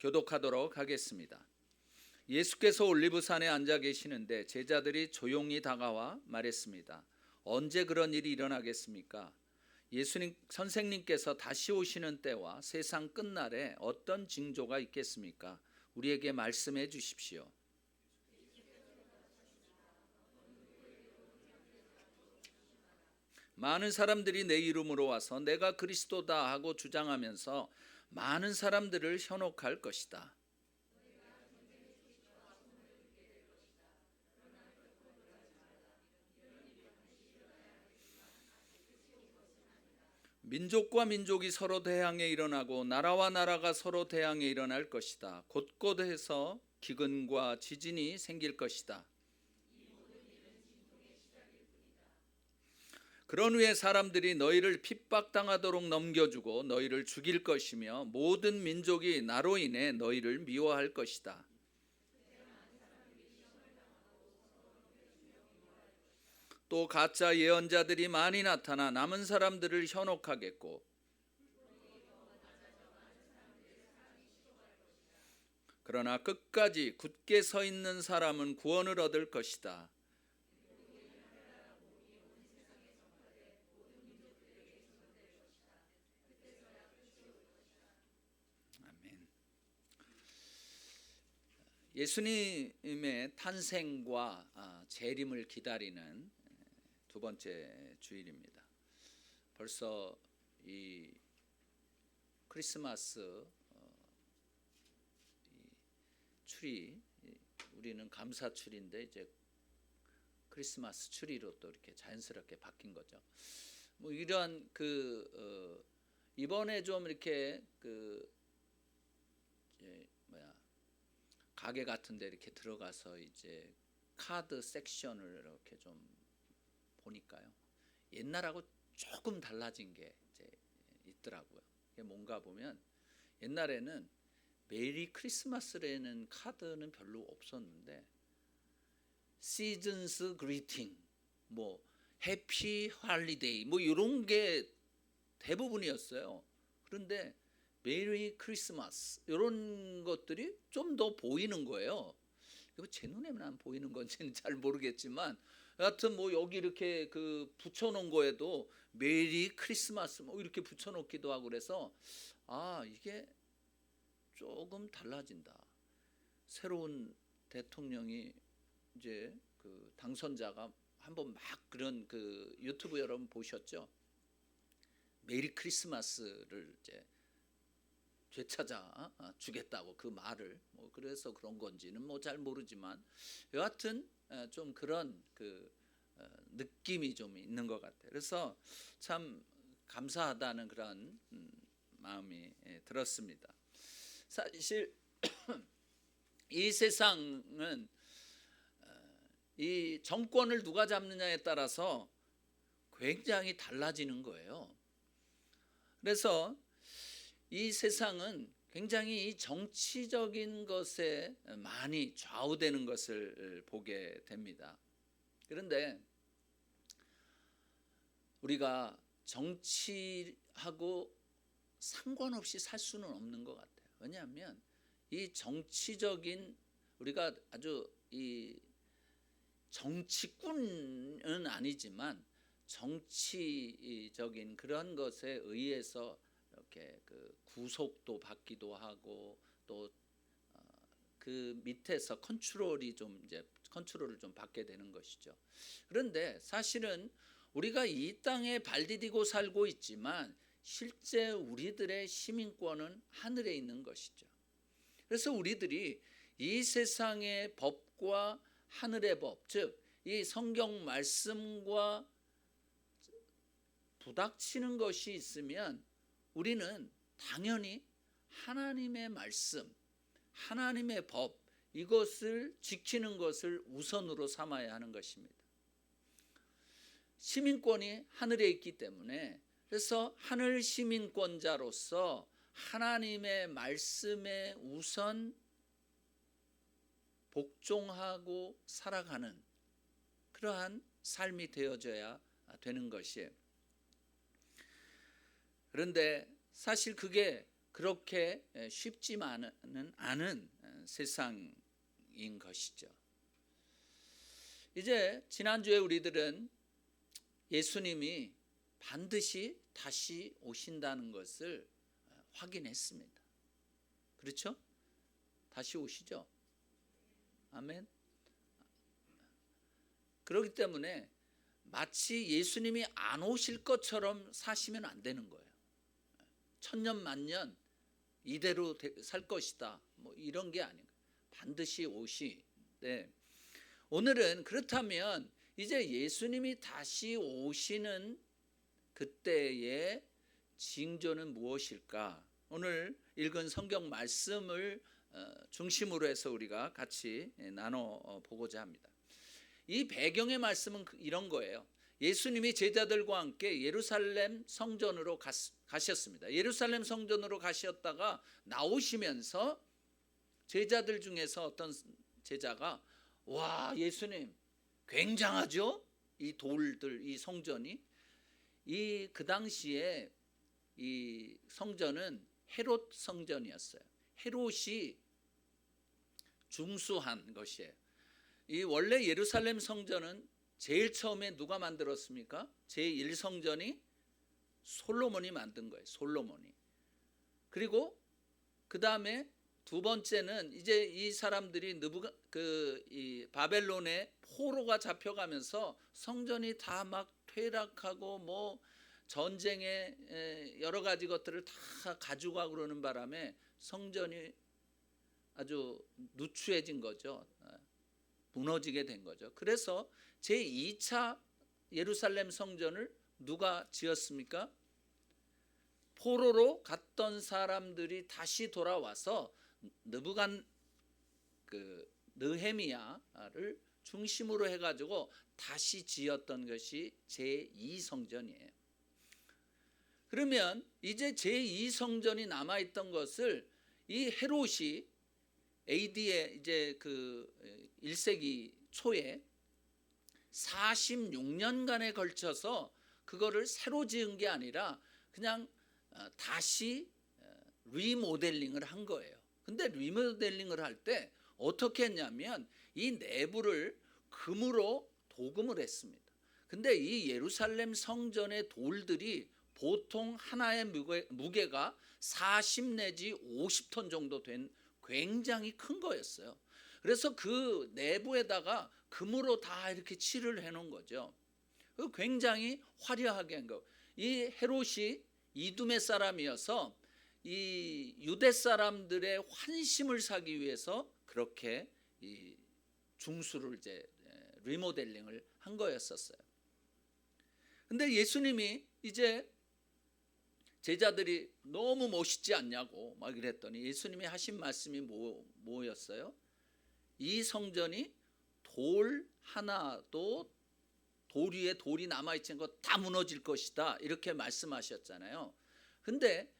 교독하도록 하겠습니다. 예수께서 올리브산에 앉아 계시는데 제자들이 조용히 다가와 말했습니다. 언제 그런 일이 일어나겠습니까? 예수님 선생님께서 다시 오시는 때와 세상 끝날에 어떤 징조가 있겠습니까? 우리에게 말씀해 주십시오. 많은 사람들이 내 이름으로 와서 내가 그리스도다 하고 주장하면서 많은 사람들을 현혹할 것이다. 민족과 민족이 서로 대항에 일어나고 나라와 나라가 서로 대항에 일어날 것이다. 곳곳에서 기근과 지진이 생길 것이다. 그런 후에 사람들이 너희를 핍박당하도록 넘겨주고 너희를 죽일 것이며 모든 민족이 나로 인해 너희를 미워할 것이다. 또 가짜 예언자들이 많이 나타나 남은 사람들을 현혹하겠고 그러나 끝까지 굳게 서 있는 사람은 구원을 얻을 것이다. 아멘. 예수님의 탄생과 재림을 기다리는 두 번째 주일입니다. 벌써 이 크리스마스 추리, 우리는 감사추리인데 이제 크리스마스 추리로 또 이렇게 자연스럽게 바뀐 거죠. 뭐 이러한 이번에 좀 이렇게 가게 같은데 이렇게 들어가서 이제 카드 섹션을 이렇게 좀 보니까요. 옛날하고 조금 달라진 게 이제 있더라고요. 이게 뭔가 보면 옛날에는 메리 크리스마스라는 카드는 별로 없었는데 시즌스 그리팅, 뭐 해피 할리데이 뭐 이런 게 대부분이었어요. 그런데 메리 크리스마스 이런 것들이 좀 더 보이는 거예요. 제 눈에만 보이는 건지는 잘 모르겠지만 여하튼 뭐 여기 이렇게 붙여놓은 거에도 메리 크리스마스 뭐 이렇게 붙여놓기도 하고 그래서 이게 조금 달라진다. 새로운 대통령이 이제 당선자가 한번 막 그런 유튜브 여러분 보셨죠? 메리 크리스마스를 이제 되찾아 주겠다고 그 말을 뭐 그래서 그런 건지는 뭐 잘 모르지만 여하튼 좀 그런 느낌이 좀 있는 것 같아요. 그래서 참 감사하다는 그런 마음이 들었습니다. 사실 이 세상은 이 정권을 누가 잡느냐에 따라서 굉장히 달라지는 거예요. 그래서 이 세상은 굉장히 이 정치적인 것에 많이 좌우되는 것을 보게 됩니다. 그런데 우리가 정치하고 상관없이 살 수는 없는 것 같아요. 왜냐하면 이 정치적인 우리가 아주 이 정치꾼은 아니지만 정치적인 그런 것에 의해서 이렇게 구속도 받기도 하고 또 그 밑에서 컨트롤을 좀 받게 되는 것이죠. 그런데 사실은 우리가 이 땅에 발 디디고 살고 있지만 실제 우리들의 시민권은 하늘에 있는 것이죠. 그래서 우리들이 이 세상의 법과 하늘의 법, 즉 이 성경 말씀과 부닥치는 것이 있으면 우리는 당연히 하나님의 말씀, 하나님의 법 이것을 지키는 것을 우선으로 삼아야 하는 것입니다. 시민권이 하늘에 있기 때문에 그래서 하늘 시민권자로서 하나님의 말씀에 우선 복종하고 살아가는 그러한 삶이 되어져야 되는 것이에요. 그런데 사실 그게 그렇게 쉽지만은 않은 세상인 것이죠. 이제 지난주에 우리들은 예수님이 반드시 다시 오신다는 것을 확인했습니다. 그렇죠? 다시 오시죠? 아멘. 그렇기 때문에 마치 예수님이 안 오실 것처럼 사시면 안 되는 거예요. 천년 만년 이대로 살 것이다, 뭐 이런 게 아니고 반드시 오시되, 오늘은 그렇다면 이제 예수님이 다시 오시는 그때의 징조는 무엇일까? 오늘 읽은 성경 말씀을 중심으로 해서 우리가 같이 나눠 보고자 합니다. 이 배경의 말씀은 이런 거예요. 예수님이 제자들과 함께 예루살렘 성전으로 가셨습니다. 예루살렘 성전으로 가셨다가 나오시면서 제자들 중에서 어떤 제자가, 와, 예수님 굉장하죠? 이 돌들, 이 성전이. 그 당시에 이 성전은 헤롯 성전이었어요. 헤롯이 중수한 것이에요. 이 원래 예루살렘 성전은 제일 처음에 누가 만들었습니까? 제1성전이 솔로몬이 만든 거예요. 솔로몬이. 그리고 그 다음에 두 번째는 이제 이 사람들이 이 바벨론의 포로가 잡혀가면서 성전이 다 막 퇴락하고 뭐 전쟁에 여러 가지 것들을 다 가져가고 그러는 바람에 성전이 아주 누추해진 거죠. 무너지게 된 거죠. 그래서 제2차 예루살렘 성전을 누가 지었습니까? 포로로 갔던 사람들이 다시 돌아와서 느헤미야를 중심으로 해가지고 다시 지었던 것이 제2성전이에요. 그러면 이제 제2성전이 남아있던 것을 이 헤롯이 AD에 이제 그 1세기 초에 46년간에 걸쳐서 그거를 새로 지은 게 아니라 그냥 다시 리모델링을 한 거예요. 근데 리모델링을 할 때 어떻게 했냐면 이 내부를 금으로 도금을 했습니다. 근데 이 예루살렘 성전의 돌들이 보통 하나의 무게가 40 내지 50톤 정도 된 굉장히 큰 거였어요. 그래서 그 내부에다가 금으로 다 이렇게 칠을 해놓은 거죠. 굉장히 화려하게 한 거. 이 헤롯이 이두메 사람이어서 이 유대 사람들의 환심을 사기 위해서 그렇게 이 중수를 이제 리모델링을 한 거였었어요. 근데 예수님이 이제 제자들이 너무 멋있지 않냐고 막 이랬더니 예수님이 하신 말씀이 뭐였어요? 이 성전이 돌 하나도 돌 위에 돌이 남아있지 않고 다 무너질 것이다, 이렇게 말씀하셨잖아요. 근데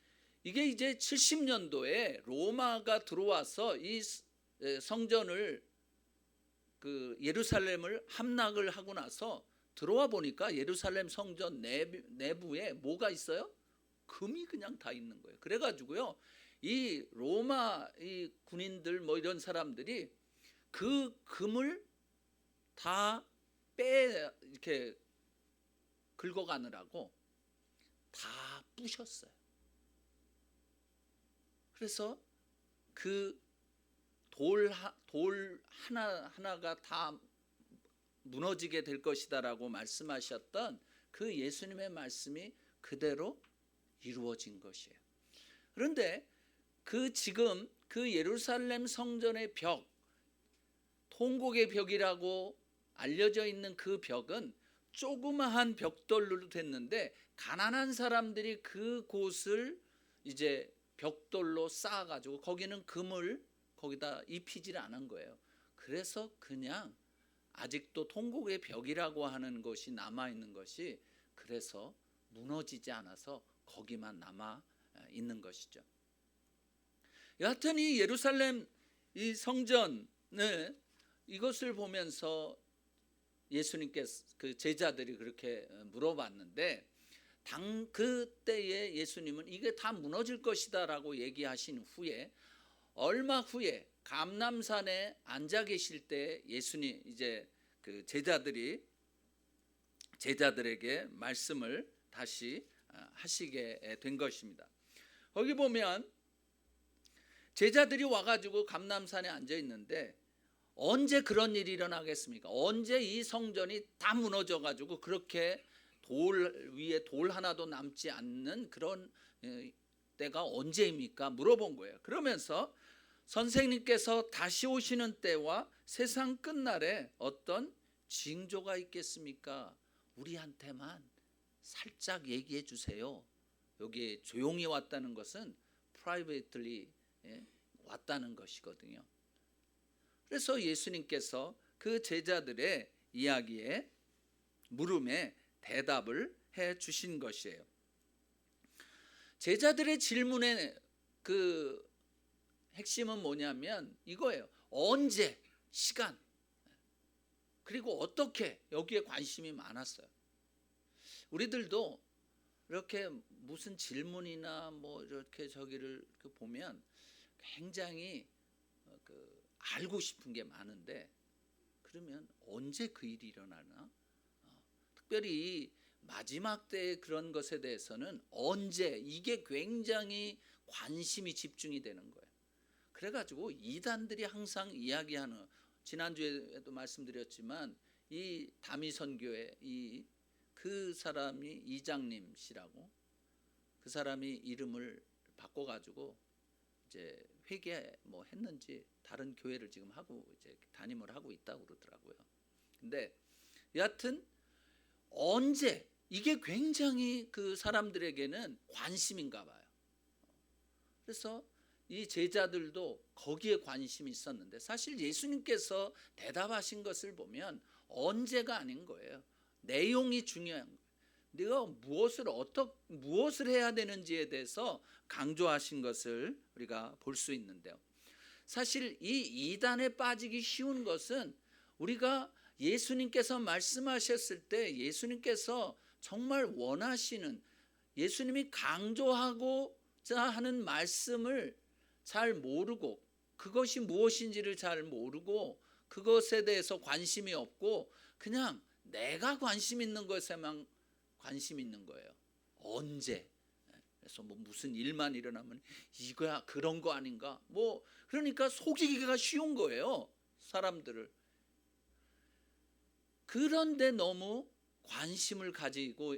이게 이제 70년도에 로마가 들어와서 이 성전을 그 예루살렘을 함락을 하고 나서 들어와 보니까 예루살렘 성전 내부에 뭐가 있어요? 금이 그냥 다 있는 거예요. 그래가지고요, 이 로마 이 군인들 뭐 이런 사람들이 그 금을 다 이렇게 긁어가느라고 다 부셨어요. 그래서 그 돌 하나가 다 무너지게 될 것이다라고 말씀하셨던 그 예수님의 말씀이 그대로 이루어진 것이에요. 그런데 지금 그 예루살렘 성전의 벽, 통곡의 벽이라고 알려져 있는 그 벽은 조그마한 벽돌로 됐는데 가난한 사람들이 그곳을 이제 벽돌로 쌓아가지고 거기는 금을 거기다 입히질 않은 거예요. 그래서 그냥 아직도 통곡의 벽이라고 하는 것이 남아있는 것이, 그래서 무너지지 않아서 거기만 남아 있는 것이죠. 여하튼 이 예루살렘 이 성전을 이것을 보면서 예수님께서 그 제자들이 그렇게 물어봤는데, 그때에 예수님은 이게 다 무너질 것이다라고 얘기하신 후에 얼마 후에 감람산에 앉아 계실 때 예수님 이제 그 제자들에게 말씀을 다시 하시게 된 것입니다. 거기 보면 제자들이 와가지고 감람산에 앉아 있는데 언제 그런 일이 일어나겠습니까? 언제 이 성전이 다 무너져가지고 그렇게 돌 위에 돌 하나도 남지 않는 그런 때가 언제입니까? 물어본 거예요. 그러면서 선생님께서 다시 오시는 때와 세상 끝날에 어떤 징조가 있겠습니까? 우리한테만 살짝 얘기해 주세요. 여기 조용히 왔다는 것은 privately 왔다는 것이거든요. 그래서 예수님께서 그 제자들의 이야기에 물음에 대답을 해 주신 것이에요. 제자들의 질문의 그 핵심은 뭐냐면 이거예요. 언제, 시간, 그리고 어떻게, 여기에 관심이 많았어요. 우리들도 이렇게 무슨 질문이나 뭐 이렇게 저기를 보면 굉장히 알고 싶은 게 많은데, 그러면 언제 그 일이 일어나나? 특별히 마지막 때의 그런 것에 대해서는 언제, 이게 굉장히 관심이 집중이 되는 거예요. 그래가지고 이단들이 항상 이야기하는, 지난주에도 말씀드렸지만 이 다미선교회 그 사람이 이장님 씨라고, 그 사람이 이름을 바꿔가지고 이제 회개 뭐 했는지 다른 교회를 지금 하고 이제 담임을 하고 있다고 그러더라고요. 근데 여하튼 언제, 이게 굉장히 그 사람들에게는 관심인가 봐요. 그래서 이 제자들도 거기에 관심이 있었는데, 사실 예수님께서 대답하신 것을 보면 언제가 아닌 거예요. 내용이 중요한 거예요. 내가 무엇을 해야 되는지에 대해서 강조하신 것을 우리가 볼 수 있는데요. 사실 이 이단에 빠지기 쉬운 것은 우리가 예수님께서 말씀하셨을 때 예수님께서 정말 원하시는, 예수님이 강조하고자 하는 말씀을 잘 모르고, 그것이 무엇인지를 잘 모르고, 그것에 대해서 관심이 없고 그냥 내가 관심 있는 것에만 관심 있는 거예요. 언제? 그래서 뭐 무슨 일만 일어나면 이거야 그런 거 아닌가? 뭐 그러니까 속이기가 쉬운 거예요, 사람들을. 그런데 너무 관심을 가지고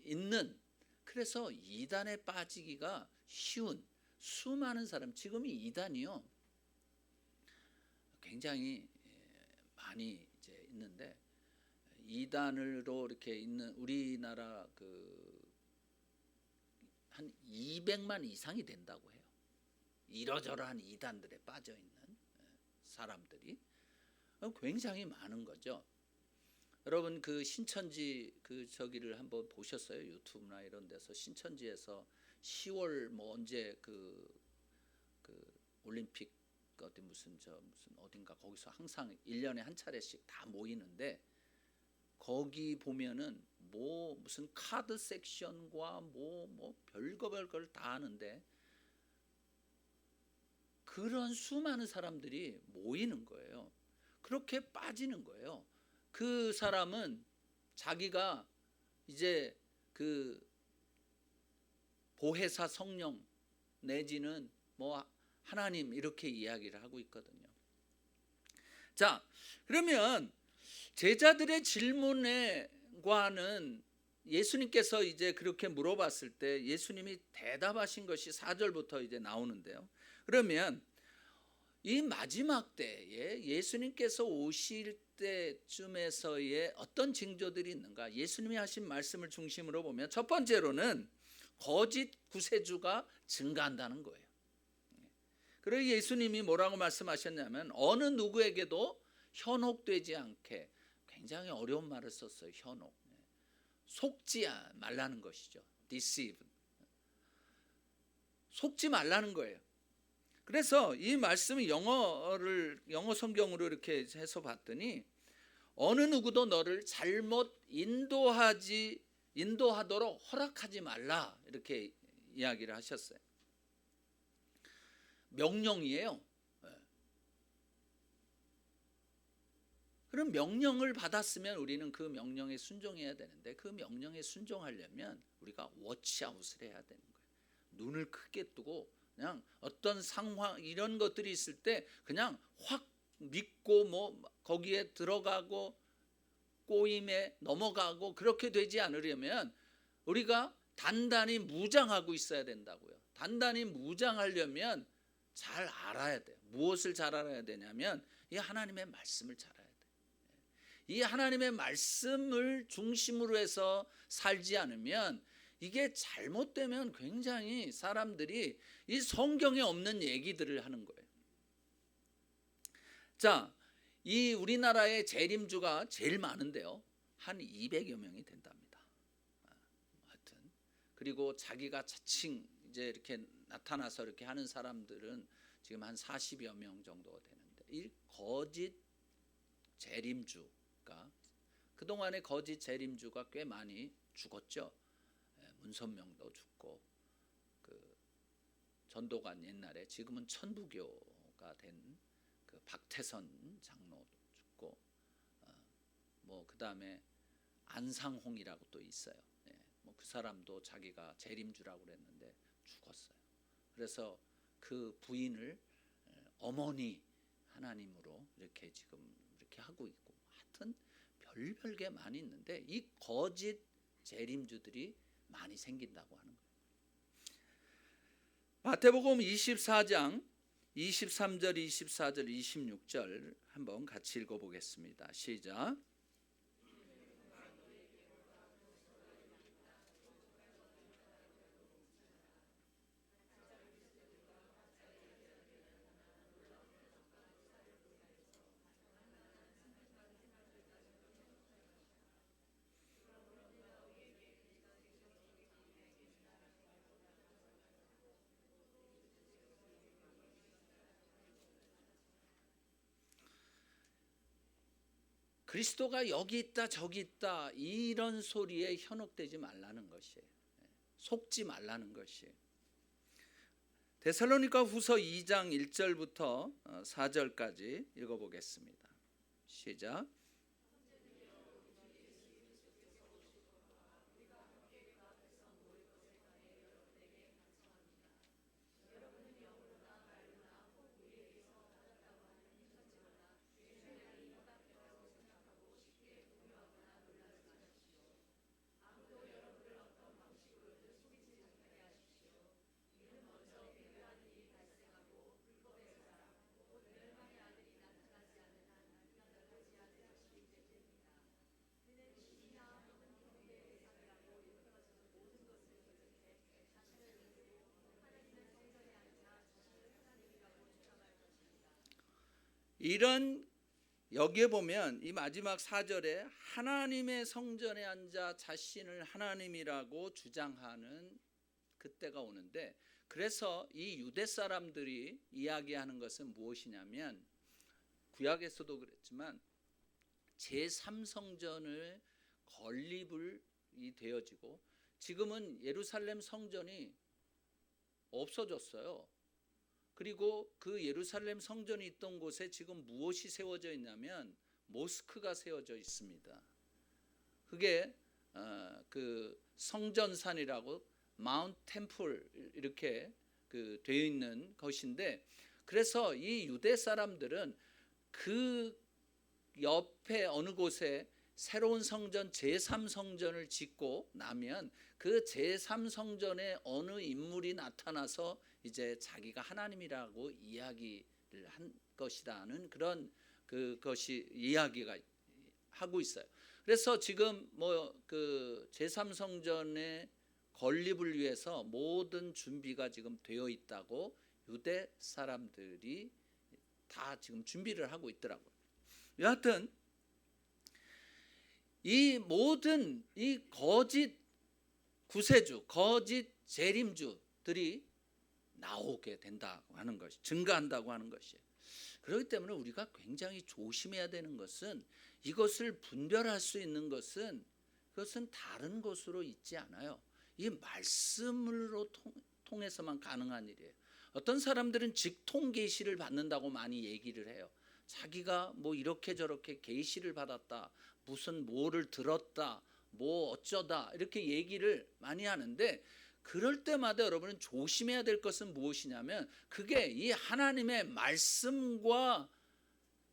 있는, 그래서 이단에 빠지기가 쉬운 수많은 사람, 지금이 이단이요 굉장히 많이 이제 있는데, 이단으로 이렇게 있는 우리나라 한 200만 이상이 된다고 해요. 이러저러한 이단들에 빠져 있는 사람들이 굉장히 많은 거죠. 여러분 그 신천지 저기를 한번 보셨어요? 유튜브나 이런 데서 신천지에서 10월 뭐 언제 그 올림픽 어디 무슨 어딘가 거기서 항상 1년에 한 차례씩 다 모이는데, 거기 보면은 뭐 무슨 카드 섹션과 뭐 별걸 다 하는데 그런 수많은 사람들이 모이는 거예요. 그렇게 빠지는 거예요. 그 사람은 자기가 이제 그 보혜사 성령 내지는 뭐 하나님 이렇게 이야기를 하고 있거든요. 자, 그러면 제자들의 질문과는 예수님께서 이제 그렇게 물어봤을 때 예수님이 대답하신 것이 4절부터 이제 나오는데요. 그러면 이 마지막 때에 예수님께서 오실 때쯤에서의 어떤 징조들이 있는가? 예수님이 하신 말씀을 중심으로 보면 첫 번째로는 거짓 구세주가 증가한다는 거예요. 그리고 예수님이 뭐라고 말씀하셨냐면 어느 누구에게도 현혹되지 않게, 굉장히 어려운 말을 썼어요. 현혹. 속지 말라는 것이죠. deceive. 속지 말라는 거예요. 그래서 이 말씀이 영어 성경으로 이렇게 해서 봤더니 어느 누구도 너를 잘못 인도하지 인도하도록 허락하지 말라 이렇게 이야기를 하셨어요. 명령이에요. 그럼 명령을 받았으면 우리는 그 명령에 순종해야 되는데 그 명령에 순종하려면 우리가 워치아웃을 해야 되는 거예요. 눈을 크게 뜨고 그냥 어떤 상황 이런 것들이 있을 때 그냥 확 믿고 뭐 거기에 들어가고 꼬임에 넘어가고 그렇게 되지 않으려면 우리가 단단히 무장하고 있어야 된다고요. 단단히 무장하려면 잘 알아야 돼요. 무엇을 잘 알아야 되냐면 이 하나님의 말씀을 잘 알아야 돼요. 이 하나님의 말씀을 중심으로 해서 살지 않으면 이게 잘못되면 굉장히 사람들이 이 성경에 없는 얘기들을 하는 거예요. 자, 이 우리나라의 재림주가 제일 많은데요. 한 200여 명이 된답니다. 하여튼 그리고 자기가 자칭 이제 이렇게 나타나서 이렇게 하는 사람들은 지금 한 40여 명 정도가 되는데 이 거짓 재림주가 그동안에 거짓 재림주가 꽤 많이 죽었죠. 문선명도 죽고 그 전도관 옛날에 지금은 천부교가 된 그 박태선 장로도 죽고 뭐 그다음에 안상홍이라고 또 있어요. 뭐 그 사람도 자기가 재림주라고 그랬는데 죽었어요. 그래서 그 부인을 어머니 하나님으로 이렇게 지금 이렇게 하고 있고 하여튼 별별 게 많이 있는데 이 거짓 재림주들이 많이 생긴다고 하는 거예요. 마태복음 24장 23절, 24절, 26절 한번 같이 읽어보겠습니다. 시작. 그리스도가 여기 있다 저기 있다 이런 소리에 현혹되지 말라는 것이에요. 속지 말라는 것이에요. 데살로니가 후서 2장 1절부터 4절까지 읽어보겠습니다. 시작. 이런 여기에 보면 이 마지막 4절에 하나님의 성전에 앉아 자신을 하나님이라고 주장하는 그때가 오는데 그래서 이 유대 사람들이 이야기하는 것은 무엇이냐면 구약에서도 그랬지만 제3성전을 건립이 되어지고 지금은 예루살렘 성전이 없어졌어요. 그리고 그 예루살렘 성전이 있던 곳에 지금 무엇이 세워져 있냐면 모스크가 세워져 있습니다. 그게 그 성전산이라고 마운트 템플 이렇게 그 되어 있는 것인데 그래서 이 유대 사람들은 그 옆에 어느 곳에 새로운 성전 제3성전을 짓고 나면 그 제3성전에 어느 인물이 나타나서 이제 자기가 하나님이라고 이야기를 한 것이라는 그런 그것이 이야기가 하고 있어요. 그래서 지금 뭐 그 제3성전의 건립을 위해서 모든 준비가 지금 되어 있다고 유대 사람들이 다 지금 준비를 하고 있더라고요. 여하튼 이 모든 이 거짓 구세주, 거짓 재림주들이 나오게 된다고 하는 것이 증가한다고 하는 것이에요. 그렇기 때문에 우리가 굉장히 조심해야 되는 것은 이것을 분별할 수 있는 것은 그것은 다른 것으로 있지 않아요. 이 말씀으로 통해서만 가능한 일이에요. 어떤 사람들은 직통 계시를 받는다고 많이 얘기를 해요. 자기가 뭐 이렇게 저렇게 계시를 받았다, 무슨 뭐를 들었다, 뭐 어쩌다 이렇게 얘기를 많이 하는데, 그럴 때마다 여러분은 조심해야 될 것은 무엇이냐면 그게 이 하나님의 말씀과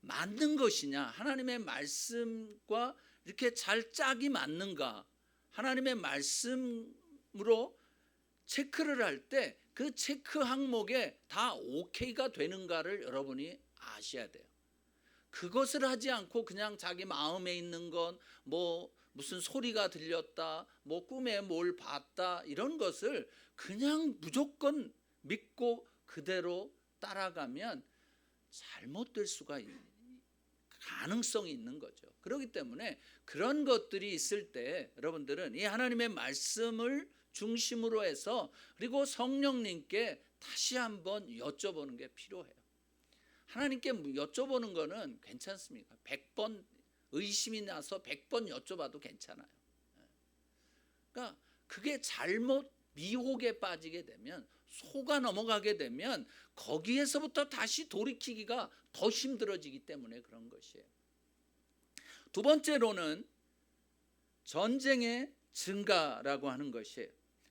맞는 것이냐, 하나님의 말씀과 이렇게 잘 짝이 맞는가, 하나님의 말씀으로 체크를 할 때 그 체크 항목에 다 오케이가 되는가를 여러분이 아셔야 돼요. 그것을 하지 않고 그냥 자기 마음에 있는 건 뭐 무슨 소리가 들렸다, 뭐 꿈에 뭘 봤다, 이런 것을 그냥 무조건 믿고 그대로 따라가면 잘못될 수가 가능성이 있는 거죠. 그렇기 때문에 그런 것들이 있을 때 여러분들은 이 하나님의 말씀을 중심으로 해서, 그리고 성령님께 다시 한번 여쭤보는 게 필요해요. 하나님께 여쭤보는 거는 괜찮습니까? 100번 의심이 나서 100번 여쭤봐도 괜찮아요. 그러니까 그게 잘못 미혹에 빠지게 되면, 속아 넘어가게 되면 거기에서부터 다시 돌이키기가 더 힘들어지기 때문에 그런 것이에요. 두 번째로는 전쟁의 증가라고 하는 것이에요.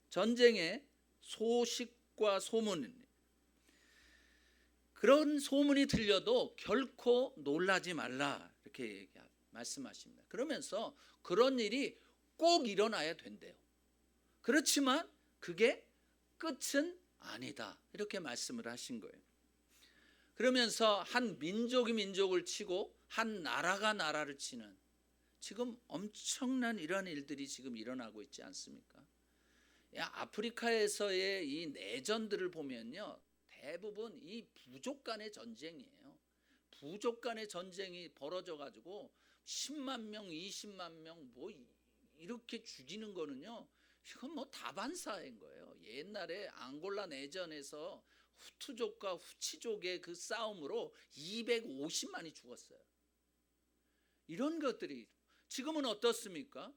전쟁의 소식과 소문, 그런 소문이 들려도 결코 놀라지 말라, 이렇게 말씀하십니다. 그러면서 그런 일이 꼭 일어나야 된대요. 그렇지만 그게 끝은 아니다, 이렇게 말씀을 하신 거예요. 그러면서 한 민족이 민족을 치고 한 나라가 나라를 치는, 지금 엄청난 이러한 일들이 지금 일어나고 있지 않습니까? 아프리카에서의 이 내전들을 보면요, 대부분 이 부족 간의 전쟁이에요. 부족 간의 전쟁이 벌어져 가지고 10만 명, 20만 명 뭐 이렇게 죽이는 거는요, 이건 뭐 다반사인 거예요. 옛날에 앙골라 내전에서 후투족과 후치족의 그 싸움으로 250만이 죽었어요. 이런 것들이 지금은 어떻습니까?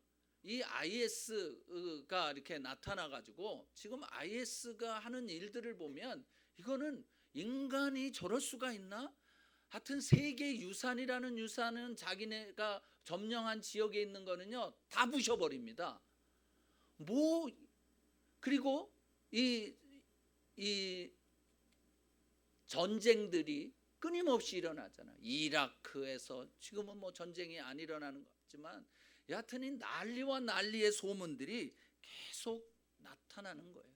이 IS가 이렇게 나타나 가지고 지금 IS가 하는 일들을 보면 이거는 인간이 저럴 수가 있나? 하여튼 세계 유산이라는 유산은 자기네가 점령한 지역에 있는 거는요 다 부셔버립니다. 뭐 그리고 이 전쟁들이 끊임없이 일어나잖아요. 이라크에서 지금은 뭐 전쟁이 안 일어나는 것 같지만 여하튼 이 난리와 난리의 소문들이 계속 나타나는 거예요.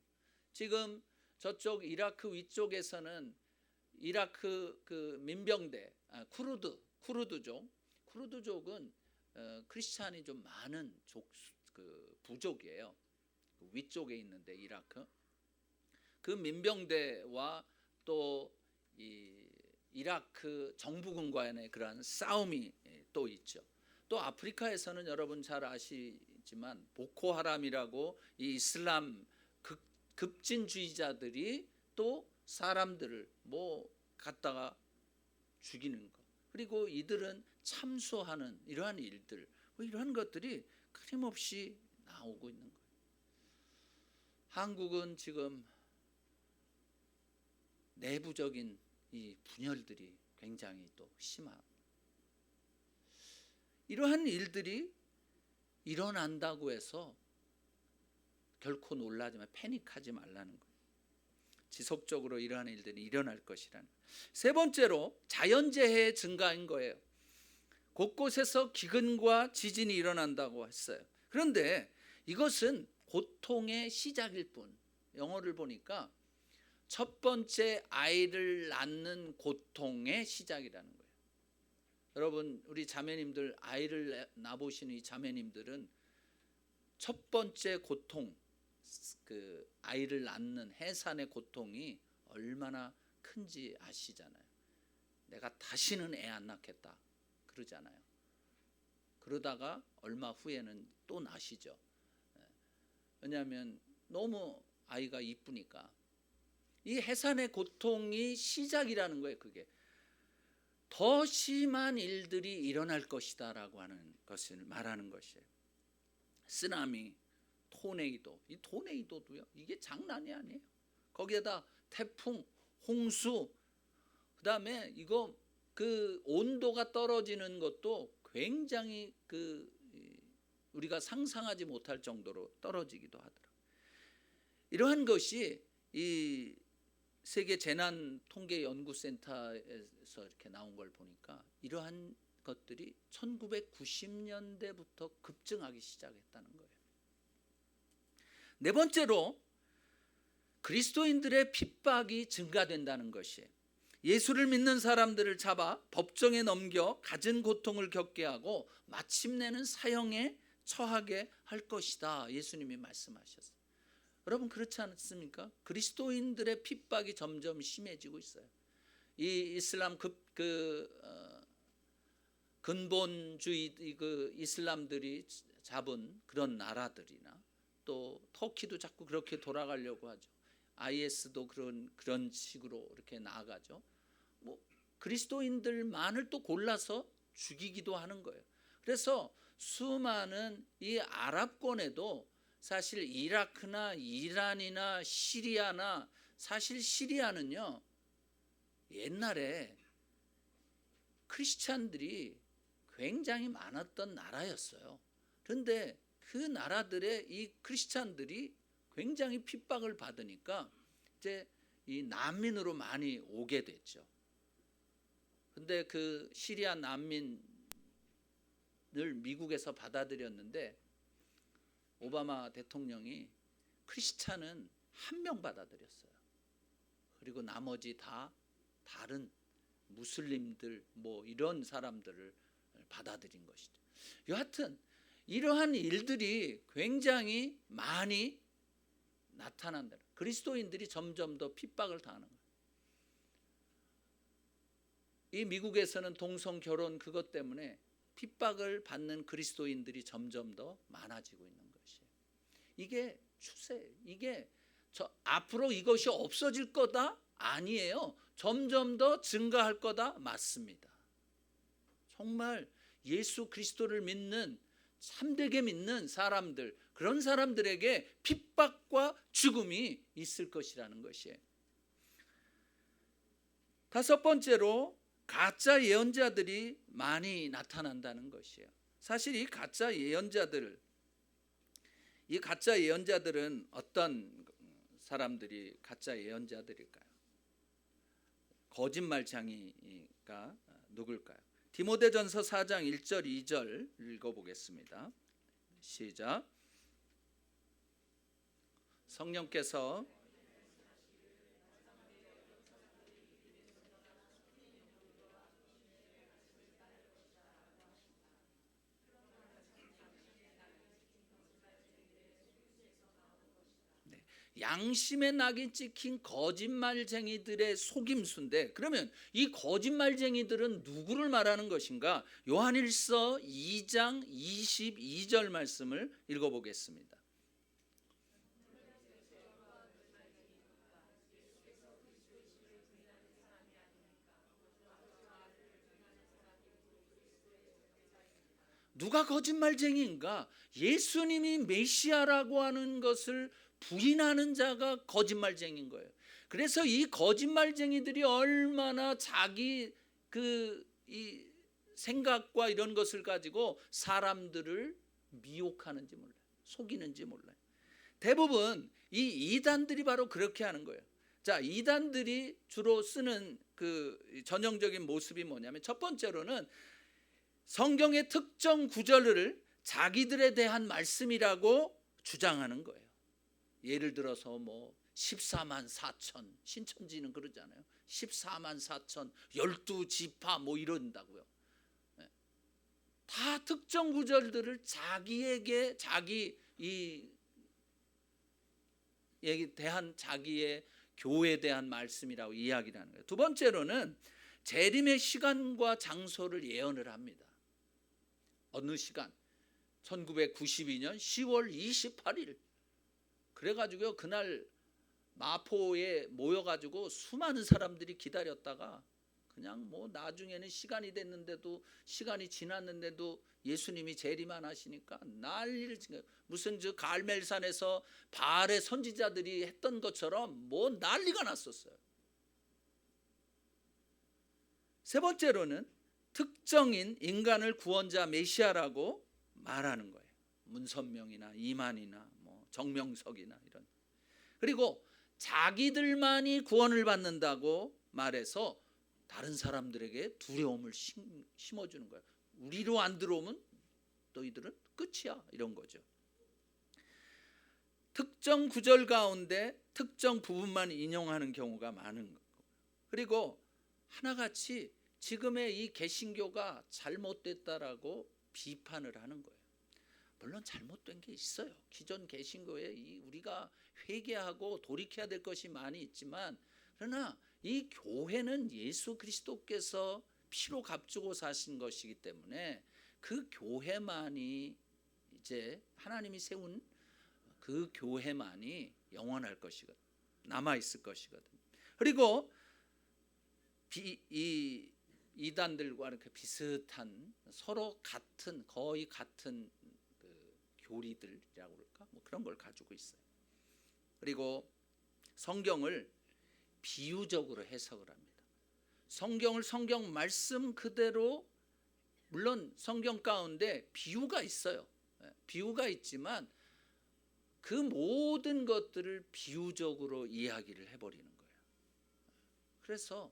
지금 저쪽 이라크 위쪽에서는 이라크 그 민병대 쿠르드족은 크리스찬이 좀 많은 부족이에요. 그 위쪽에 있는데 이라크 그 민병대와 또 이 이라크 정부군과의 그러한 싸움이 또 있죠. 또 아프리카에서는 여러분 잘 아시지만 보코하람이라고 이 이슬람 급진주의자들이 또 사람들을 뭐 갖다가 죽이는 것, 그리고 이들은 참수하는 이러한 일들, 뭐 이러한 것들이 끊임없이 나오고 있는 거예요. 한국은 지금 내부적인 이 분열들이 굉장히 또 심한, 이러한 일들이 일어난다고 해서 결코 놀라지 마, 패닉하지 말라는 거예요. 지속적으로 이러한 일들이 일어날 것이라는 거예요. 세 번째로 자연재해의 증가인 거예요. 곳곳에서 기근과 지진이 일어난다고 했어요. 그런데 이것은 고통의 시작일 뿐, 영어를 보니까 첫 번째 아이를 낳는 고통의 시작이라는 거예요. 여러분 우리 자매님들 아이를 낳아보시는 이 자매님들은 첫 번째 고통, 그 아이를 낳는 해산의 고통이 얼마나 큰지 아시잖아요. 내가 다시는 애 안 낳겠다 그러잖아요. 그러다가 얼마 후에는 또 낳으시죠. 왜냐하면 너무 아이가 이쁘니까. 이 해산의 고통이 시작이라는 거예요. 그게 더 심한 일들이 일어날 것이다 라고 하는 것을 말하는 것이에요. 쓰나미, 토네이도, 이 토네이도도요, 이게 장난이 아니에요. 거기에다 태풍, 홍수, 그다음에 이거 그 온도가 떨어지는 것도 굉장히 우리가 상상하지 못할 정도로 떨어지기도 하더라고요. 이러한 것이 이 세계 재난 통계 연구센터에서 이렇게 나온 걸 보니까 이러한 것들이 1990년대부터 급증하기 시작했다는 거예요. 네 번째로 그리스도인들의 핍박이 증가된다는 것이에요. 예수를 믿는 사람들을 잡아 법정에 넘겨 갖은 고통을 겪게 하고 마침내는 사형에 처하게 할 것이다. 예수님이 말씀하셨어요. 여러분 그렇지 않습니까? 그리스도인들의 핍박이 점점 심해지고 있어요. 이 이슬람 근본주의 이슬람들이 잡은 그런 나라들이나 또 터키도 자꾸 그렇게 돌아가려고 하죠. IS도 그런 식으로 이렇게 나아가죠. 뭐 그리스도인들만을 또 골라서 죽이기도 하는 거예요. 그래서 수많은 이 아랍권에도 사실 이라크나 이란이나 시리아나, 사실 시리아는요 옛날에 크리스찬들이 굉장히 많았던 나라였어요. 그런데 그 나라들의 이 크리스찬들이 굉장히 핍박을 받으니까 이제 이 난민으로 많이 오게 됐죠. 근데 그 시리아 난민을 미국에서 받아들였는데 오바마 대통령이 크리스찬은 한 명 받아들였어요. 그리고 나머지 다 다른 무슬림들 뭐 이런 사람들을 받아들인 것이죠. 여하튼 이러한 일들이 굉장히 많이 나타난다. 그리스도인들이 점점 더 핍박을 당하는 거예요. 이 미국에서는 동성 결혼 그것 때문에 핍박을 받는 그리스도인들이 점점 더 많아지고 있는 것이에요. 이게 추세, 이게 앞으로 이것이 없어질 거다? 아니에요. 점점 더 증가할 거다? 맞습니다. 정말 예수 그리스도를 믿는 참되게 믿는 사람들, 그런 사람들에게 핍박과 죽음이 있을 것이라는 것이에요. 다섯 번째로 가짜 예언자들이 많이 나타난다는 것이에요. 사실 이 가짜 예언자들은 어떤 사람들이 가짜 예언자들일까요? 거짓말쟁이가 누굴까요? 디모데전서 4장 1절 2절 읽어보겠습니다. 시작. 성령께서 양심의 낙이 찍힌 거짓말쟁이들의 속임수인데, 그러면 이 거짓말쟁이들은 누구를 말하는 것인가? 요한일서 2장 22절 말씀을 읽어보겠습니다. 누가 거짓말쟁이인가? 예수님이 메시아라고 하는 것을 부인하는 자가 거짓말쟁이인 거예요. 그래서 이 거짓말쟁이들이 얼마나 자기 이 생각과 이런 것을 가지고 사람들을 미혹하는지 몰라요. 속이는지 몰라요. 대부분 이 이단들이 바로 그렇게 하는 거예요. 자, 이단들이 주로 쓰는 그 전형적인 모습이 뭐냐면, 첫 번째로는 성경의 특정 구절을 자기들에 대한 말씀이라고 주장하는 거예요. 예를 들어서 뭐 14만 4천, 신천지는 그러잖아요. 14만 4천 12지파 뭐 이런다고요. 다 특정 구절들을 자기에게 자기의 교회에 대한 말씀이라고 이야기를 하는 거예요. 두 번째로는 재림의 시간과 장소를 예언을 합니다. 어느 시간? 1992년 10월 28일. 그래가지고요, 그날 마포에 모여가지고 수많은 사람들이 기다렸다가 그냥 뭐 나중에는 시간이 됐는데도, 시간이 지났는데도 예수님이 재림만 하시니까 난리를 친 거예요. 무슨 저 갈멜산에서 바알의 선지자들이 했던 것처럼 뭐 난리가 났었어요. 세 번째로는 특정인 인간을 구원자 메시아라고 말하는 거예요. 문선명이나 이만희나 뭐 정명석이나 이런. 그리고 자기들만이 구원을 받는다고 말해서 다른 사람들에게 두려움을 심어주는 거예요. 우리로 안 들어오면 너희들은 끝이야, 이런 거죠. 특정 구절 가운데 특정 부분만 인용하는 경우가 많은 거고, 그리고 하나같이 지금의 이 개신교가 잘못됐다라고 비판을 하는 거예요. 물론 잘못된 게 있어요. 기존 개신교에 우리가 회개하고 돌이켜야 될 것이 많이 있지만, 그러나 이 교회는 예수 그리스도께서 피로 값주고 사신 것이기 때문에 그 교회만이, 이제 하나님이 세운 그 교회만이 영원할 것이거든, 남아있을 것이거든. 그리고 이 이단들과 이렇게 비슷한, 서로 같은, 거의 같은 그 교리들이라고 그럴까, 뭐 그런 걸 가지고 있어요. 그리고 성경을 비유적으로 해석을 합니다. 성경을 성경 말씀 그대로, 물론 성경 가운데 비유가 있어요. 비유가 있지만 그 모든 것들을 비유적으로 이야기를 해버리는 거예요. 그래서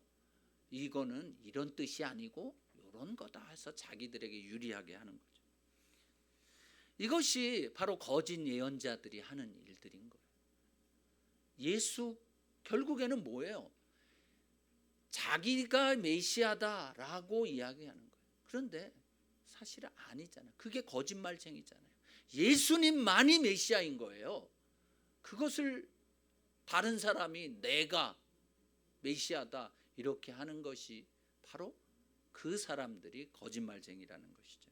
이거는 이런 뜻이 아니고 이런 거다 해서 자기들에게 유리하게 하는 거죠. 이것이 바로 거짓 예언자들이 하는 일들인 거예요. 예수 결국에는 뭐예요? 자기가 메시아다라고 이야기하는 거예요. 그런데 사실은 아니잖아요. 그게 거짓말쟁이잖아요. 예수님만이 메시아인 거예요. 그것을 다른 사람이 내가 메시아다 이렇게 하는 것이 바로 그 사람들이 거짓말쟁이라는 것이죠.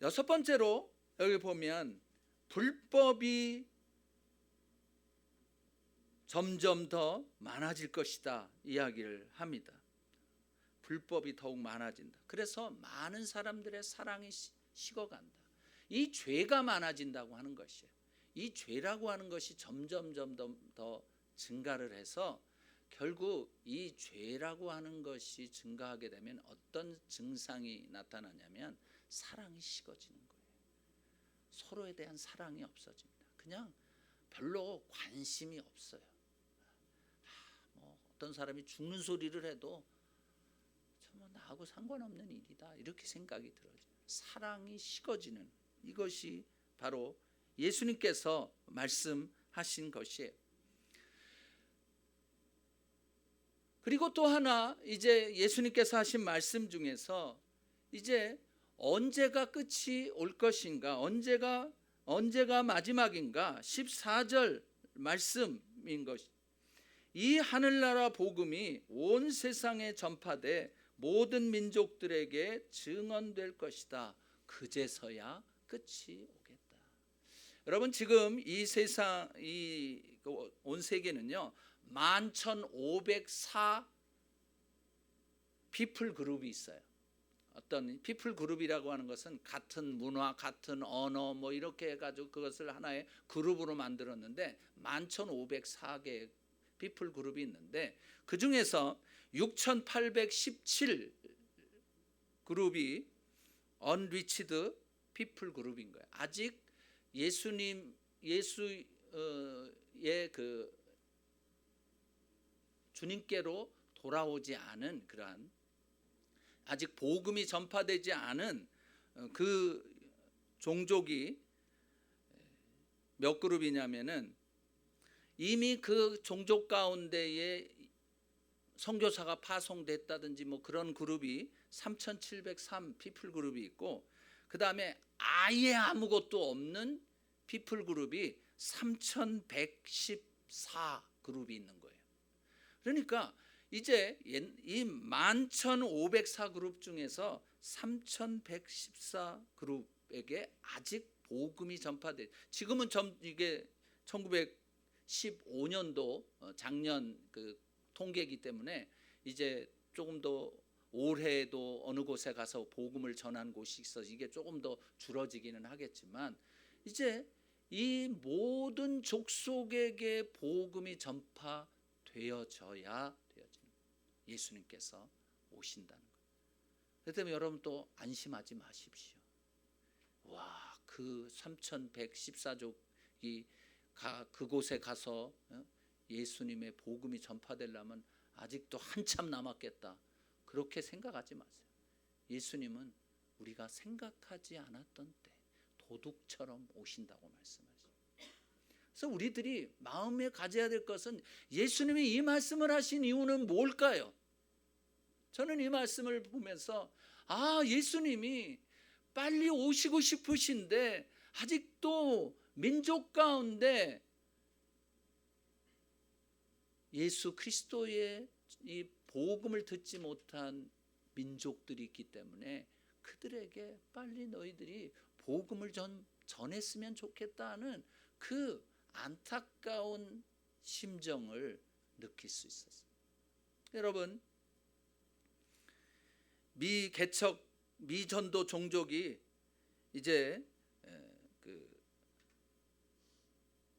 여섯 번째로 여기 보면 불법이 점점 더 많아질 것이다 이야기를 합니다. 불법이 더욱 많아진다. 그래서 많은 사람들의 사랑이 식어간다. 이 죄가 많아진다고 하는 것이에요. 이 죄라고 하는 것이 점점 더 증가를 해서 결국 이 죄라고 하는 것이 증가하게 되면 어떤 증상이 나타나냐면 사랑이 식어지는 거예요. 서로에 대한 사랑이 없어집니다. 그냥 별로 관심이 없어요. 뭐 어떤 사람이 죽는 소리를 해도 뭐 나하고 상관없는 일이다 이렇게 생각이 들어요. 사랑이 식어지는, 이것이 바로 예수님께서 말씀하신 것이에요. 그리고 또 하나, 이제 예수님께서 하신 말씀 중에서 이제 언제가 끝이 올 것인가, 언제가 마지막인가, 14절 말씀인 것이, 이 하늘나라 복음이 온 세상에 전파돼 모든 민족들에게 증언될 것이다. 그제서야 끝이 오겠다. 여러분, 지금 이 세상, 온 세계는요 11,504 피플 그룹이 있어요. 어떤 피플 그룹이라고 하는 것은 같은 문화, 같은 언어 뭐 이렇게 해가지고 그것을 하나의 그룹으로 만들었는데 11,504개의 피플 그룹이 있는데 그 중에서 6,817 그룹이 언리치드 피플 그룹인 거예요. 아직 예수의 그 주님께로 돌아오지 않은, 그러한 아직 복음이 전파되지 않은 그 종족이 몇 그룹이냐면은, 이미 그 종족 가운데에 선교사가 파송됐다든지 뭐 그런 그룹이 3,703 피플 그룹이 있고, 그 다음에 아예 아무것도 없는 피플 그룹이 3,114 그룹이 있는 거예요. 그러니까 이제 이 11,504 그룹 중에서 3,114 그룹에게 아직 복음이 전파돼. 지금은 이게 1915년도 작년 그 통계이기 때문에 이제 조금 더 올해에도 어느 곳에 가서 복음을 전한 곳이 있어 이게 조금 더 줄어지기는 하겠지만 이제 이 모든 족속에게 복음이 전파되어져야 예수님께서 오신다는 거예요. 그렇기 때문에 여러분 또 안심하지 마십시오. 와, 그 3114족이 그곳에 가서 예수님의 복음이 전파되려면 아직도 한참 남았겠다. 그렇게 생각하지 마세요. 예수님은 우리가 생각하지 않았던 때 도둑처럼 오신다고 말씀하십니다. 그래서 우리들이 마음에 가져야 될 것은 예수님이 이 말씀을 하신 이유는 뭘까요? 저는 이 말씀을 보면서 예수님이 빨리 오시고 싶으신데 아직도 민족 가운데 예수 그리스도의 이 복음을 듣지 못한 민족들이 있기 때문에 그들에게 빨리 너희들이 복음을 전했으면 좋겠다는 그 안타까운 심정을 느낄 수 있었어요. 여러분, 미개척 미전도 종족이 이제 그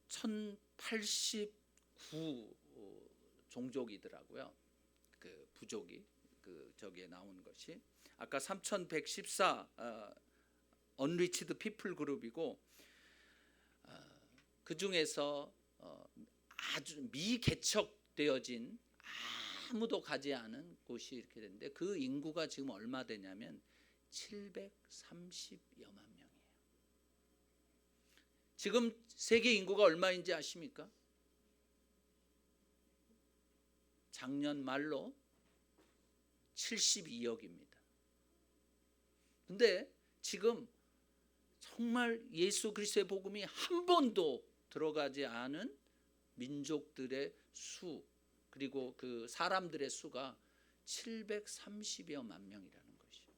1089 종족이더라고요. 그 부족이 저기에 나온 것이 아까 3114 언리치드 피플 그룹이고 그 중에서 아주 미개척되어진 아무도 가지 않은 곳이 이렇게 됐는데 그 인구가 지금 얼마 되냐면 730여만 명이에요. 지금 세계 인구가 얼마인지 아십니까? 작년 말로 72억입니다. 근데 지금 정말 예수 그리스도의 복음이 한 번도 들어가지 않은 민족들의 수 그리고 그 사람들의 수가 730여만 명이라는 것이요.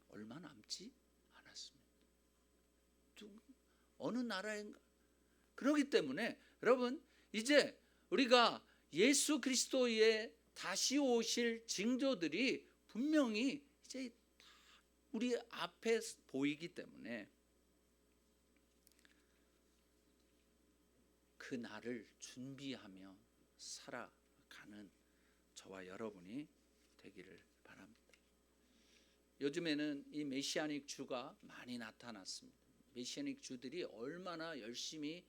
얼마 남지 않았습니다. 어느 나라인가? 그렇기 때문에 여러분 이제 우리가 예수 그리스도의 다시 오실 징조들이 분명히 이제 우리 앞에 보이기 때문에 그 날을 준비하며 살아가는 저와 여러분이 되기를 바랍니다. 요즘에는 이 메시아닉 주가 많이 나타났습니다. 메시아닉 주들이 얼마나 열심히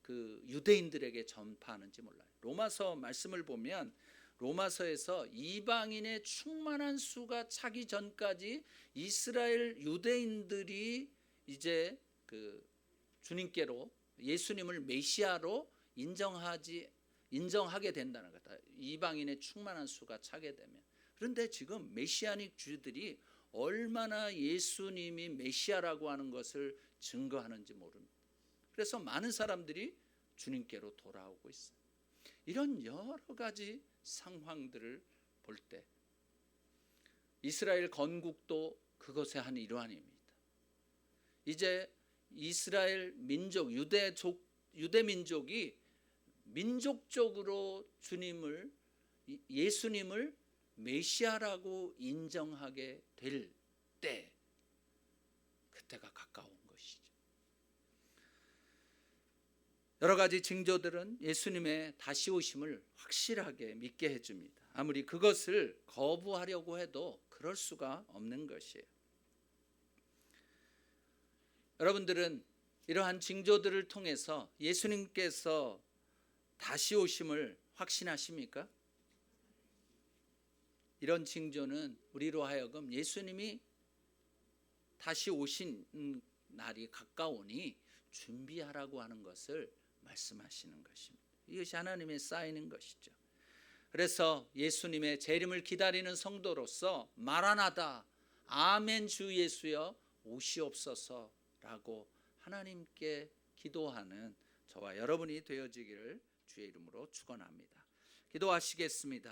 그 유대인들에게 전파하는지 몰라요. 로마서 말씀을 보면 로마서에서 이방인의 충만한 수가 차기 전까지 이스라엘 유대인들이 이제 그 주님께로 예수님을 메시아로 인정하게 된다는 거다. 이방인의 충만한 수가 차게 되면. 그런데 지금 메시아닉 주들이 얼마나 예수님이 메시아라고 하는 것을 증거하는지 모릅니다. 그래서 많은 사람들이 주님께로 돌아오고 있어요. 이런 여러 가지 상황들을 볼 때 이스라엘 건국도 그것의 한 일환입니다. 이제 이스라엘 민족, 유대 민족이 민족적으로 예수님을 메시아라고 인정하게 될 때, 그때가 가까운 것이죠. 여러 가지 징조들은 예수님의 다시 오심을 확실하게 믿게 해줍니다. 아무리 그것을 거부하려고 해도 그럴 수가 없는 것이에요. 여러분들은 이러한 징조들을 통해서 예수님께서 다시 오심을 확신하십니까? 이런 징조는 우리로 하여금 예수님이 다시 오신 날이 가까우니 준비하라고 하는 것을 말씀하시는 것입니다. 이것이 하나님의 쌓이는 것이죠. 그래서 예수님의 재림을 기다리는 성도로서 마라나다 아멘 주 예수여 오시옵소서라고 하나님께 기도하는 저와 여러분이 되어지기를 주의 이름으로 축원합니다. 기도하시겠습니다.